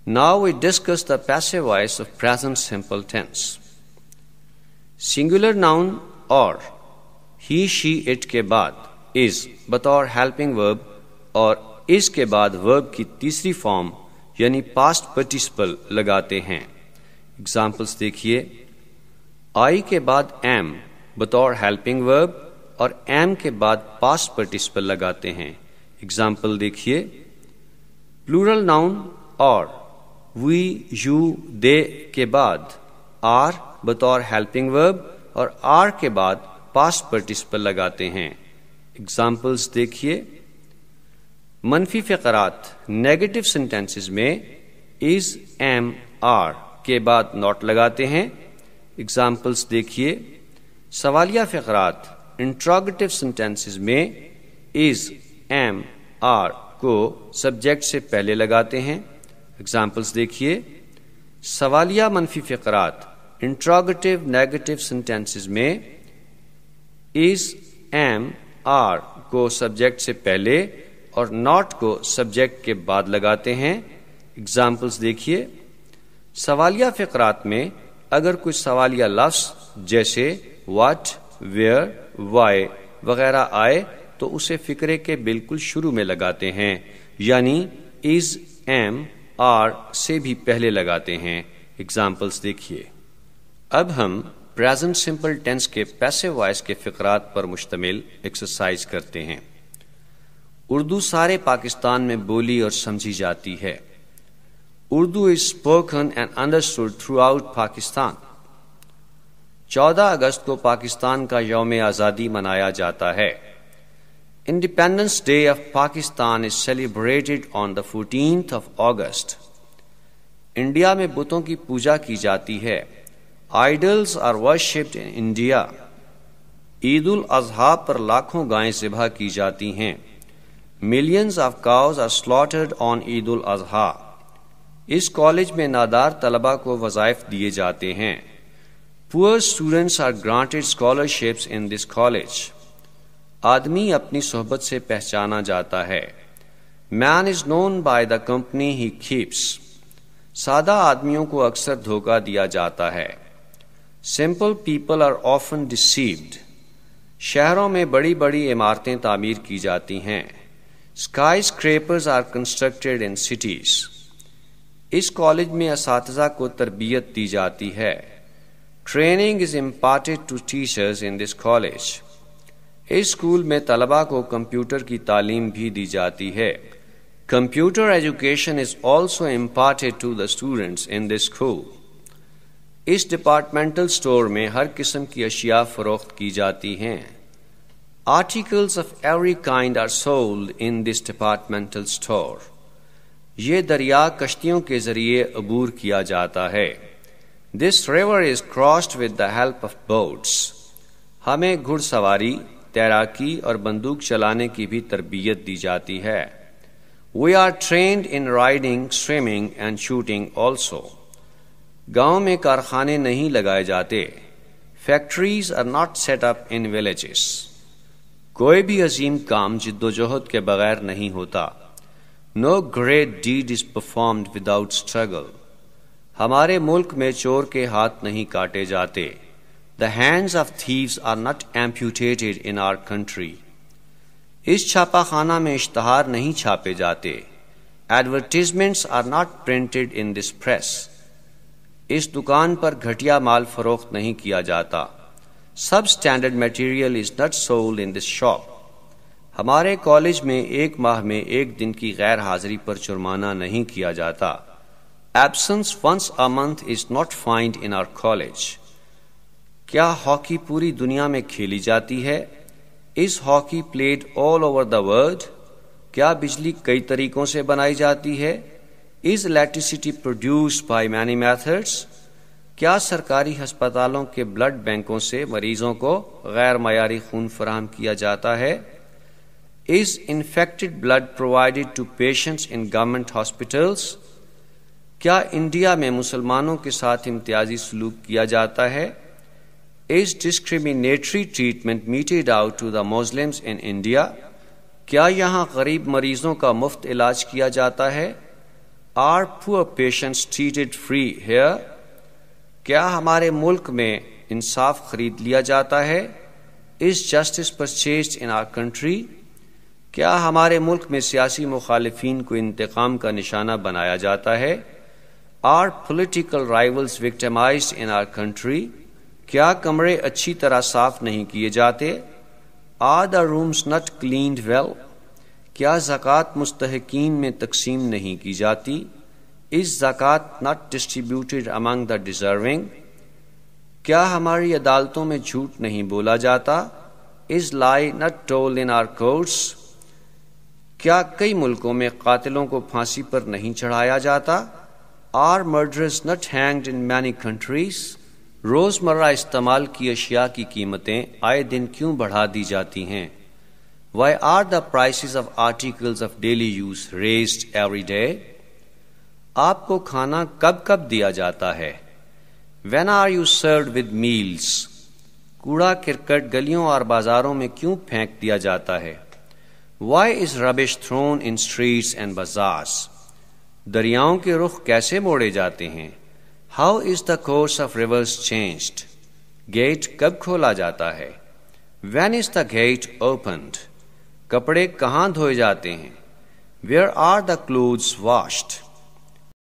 Now we discuss the passive voice of present simple tense. Singular noun or he, she, it کے بعد is بطور helping verb اور is کے بعد verb کی تیسری فارم یعنی past participle لگاتے ہیں. Examples دیکھیے. I کے بعد am بطور helping verb اور am کے بعد past participle لگاتے ہیں. Example دیکھیے. Plural noun اور we, you, they کے بعد are بطور helping verb اور are کے بعد past participle لگاتے ہیں. Examples دیکھیے. منفی فقرات نیگیٹو سینٹینسز میں is, am, are کے بعد not لگاتے ہیں. Examples دیکھیے. سوالیہ فقرات انٹروگیٹو سینٹینسز میں is, am, are کو سبجیکٹ سے پہلے لگاتے ہیں. Examples دیکھیے. سوالیہ منفی فقرات انٹروگیٹو نیگیٹو سینٹینسز میں is, am, are کو سبجیکٹ سے پہلے اور not کو سبجیکٹ کے بعد لگاتے ہیں. Examples دیکھیے. سوالیہ فقرات میں اگر کوئی سوالیہ لفظ جیسے what, where, why وغیرہ آئے تو اسے فقرے کے بالکل شروع میں لگاتے ہیں یعنی is, am, are سے بھی پہلے لگاتے ہیں. Examples دیکھیے. اب ہم پریزنٹ سمپل ٹینس کے پیسو وائس کے فقرات پر مشتمل ایکسرسائز کرتے ہیں. اردو سارے پاکستان میں بولی اور سمجھی جاتی ہے. Urdu is spoken and understood throughout Pakistan. 14 اگست کو پاکستان کا یوم آزادی منایا جاتا ہے. Independence Day of Pakistan is celebrated on the 14th of August. India میں بتوں کی پوجا کی جاتی ہے. Idols are worshipped in India. عید الاضحیٰ پر لاکھوں گائیں ذبح کی جاتی ہیں. Millions of cows are slaughtered on Eid al-Adha. اس کالج میں نادار طلباء کو وظائف دیے جاتے ہیں. Poor students are granted scholarships in this college. آدمی اپنی صحبت سے پہچانا جاتا ہے. Man is known by the company he keeps. سادہ آدمیوں کو اکثر دھوکہ دیا جاتا ہے. Simple people are often deceived. شہروں میں بڑی بڑی عمارتیں تعمیر کی جاتی ہیں. Skyscrapers are constructed in cities. اس کالج میں اساتذہ کو تربیت دی جاتی ہے. Training is imparted to teachers in this college. اس اسکول میں طلباء کو کمپیوٹر کی تعلیم بھی دی جاتی ہے. Computer education is also imparted to the students in this school. اس ڈپارٹمنٹل اسٹور میں ہر قسم کی اشیاء فروخت کی جاتی ہیں. Articles of every kind are sold in this departmental store. یہ دریا کشتیوں کے ذریعے عبور کیا جاتا ہے. This river is crossed with the help of boats. ہمیں گھڑ سواری، تیراکی اور بندوق چلانے کی بھی تربیت دی جاتی ہے. We are trained in riding, swimming and shooting also. گاؤں میں کارخانے نہیں لگائے جاتے. Factories are not set up in villages. کوئی بھی عظیم کام جد و جہد کے بغیر نہیں ہوتا. No great deed is performed without struggle. ہمارے ملک میں چور کے ہاتھ نہیں کاٹے جاتے. The hands of thieves are not amputated in our country. اس چھاپا خانہ میں اشتہار نہیں چھاپے جاتے. Advertisements are not printed in this press. اس دکان پر گھٹیا مال فروخت نہیں کیا جاتا. Substandard material is not sold in this shop. ہمارے کالج میں ایک ماہ میں ایک دن کی غیر حاضری پر جرمانہ نہیں کیا جاتا. Absence once a month is not fined in our college. کیا ہاکی پوری دنیا میں کھیلی جاتی ہے؟ Is hockey played all over the world? کیا بجلی کئی طریقوں سے بنائی جاتی ہے؟ Is electricity produced by many methods? کیا سرکاری ہسپتالوں کے بلڈ بینکوں سے مریضوں کو غیر معیاری خون فراہم کیا جاتا ہے؟ Is infected blood provided to patients in government hospitals? کیا انڈیا میں مسلمانوں کے ساتھ امتیازی سلوک کیا جاتا ہے؟ Is discriminatory treatment meted out to the Muslims in India? کیا یہاں غریب مریضوں کا مفت علاج کیا جاتا ہے؟ Are poor patients treated free here? کیا ہمارے ملک میں انصاف خرید لیا جاتا ہے؟ Is justice purchased in our country? کیا ہمارے ملک میں سیاسی مخالفین کو انتقام کا نشانہ بنایا جاتا ہے؟ Are political rivals victimized in our country? کیا کمرے اچھی طرح صاف نہیں کیے جاتے؟ Are the rooms not cleaned well? کیا زکوٰۃ مستحقین میں تقسیم نہیں کی جاتی؟ Is zakat not distributed among the deserving? کیا ہماری عدالتوں میں جھوٹ نہیں بولا جاتا؟ Is lie not told in our courts? کیا کئی ملکوں میں قاتلوں کو پھانسی پر نہیں چڑھایا جاتا؟ Are murderers not hanged in many countries? روزمرہ استعمال کی اشیاء کی قیمتیں آئے دن کیوں بڑھا دی جاتی ہیں؟ Why are the prices of articles of daily use raised every day? آپ کو کھانا کب کب دیا جاتا ہے؟ When are you served with meals? کوڑا کرکٹ گلیوں اور بازاروں میں کیوں پھینک دیا جاتا ہے؟ Why is rubbish thrown in streets and bazaars? دریاؤں کے رخ کیسے موڑے جاتے ہیں؟ How is the course of rivers changed? Gate کب کھولا جاتا ہے؟ When is the gate opened? کپڑے کہاں دھوئے جاتے ہیں؟ Where are the clothes washed?